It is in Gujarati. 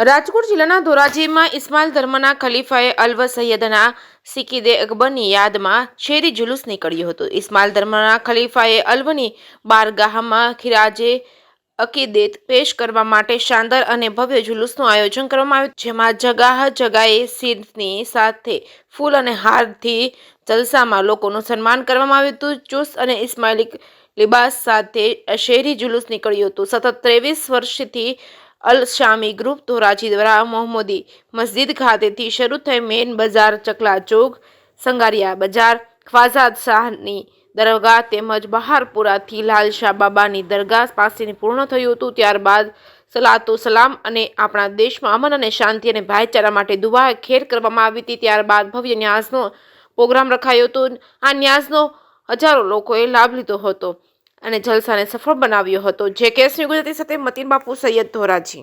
રાજકોટ જિલ્લાના ધોરાજીમાં ઇસ્માઇલ ધર્મના ખલીફાએ અલ્વ સૈયદના સિકીદે અકબરની યાદમાં શેરી જુલુસ નીકળ્યું હતું। ઇસ્માઇલ ધર્મના ખલીફાએ અલ્વની બારગાહમાં ખિરાજે અકીદેત પેશ કરવા માટે શાનદાર અને ભવ્ય જુલુસનું આયોજન કરવામાં આવ્યું, જેમાં જગાએ સિરની સાથે ફૂલ અને હારથી જલસામાં લોકોનું સન્માન કરવામાં આવ્યું હતું। ચુસ્ત અને ઇસ્માઇલી લિબાસ સાથે શેરી જુલુસ નીકળ્યું હતું। સતત 23 વર્ષથી અલ શામી ગ્રુપ ધોરાજી દ્વારા મોહમ્મદી મસ્જિદ ખાતેથી શરૂ થઈ મેન બજાર, ચકલા ચોક, સંગારિયા બજાર, ખ્વાજા શાહની દરગાહ તેમજ બહારપુરાથી લાલશાહ બાબાની દરગાહ પાસેથી પૂર્ણ થયું હતું। ત્યારબાદ સલાતો સલામ અને આપણા દેશમાં અમન અને શાંતિ અને ભાઈચારા માટે દુઆ ખેર કરવામાં આવી હતી। ત્યારબાદ ભવ્ય ન્યાઝનો પ્રોગ્રામ રખાયો હતો। આ ન્યાઝનો હજારો લોકોએ લાભ લીધો હતો અને જલસાને સફળ બનાવ્યો હતો। જે કેસની ગુજરાતી સાથે મતીન બાપુ સૈયદ, ધોરાજી।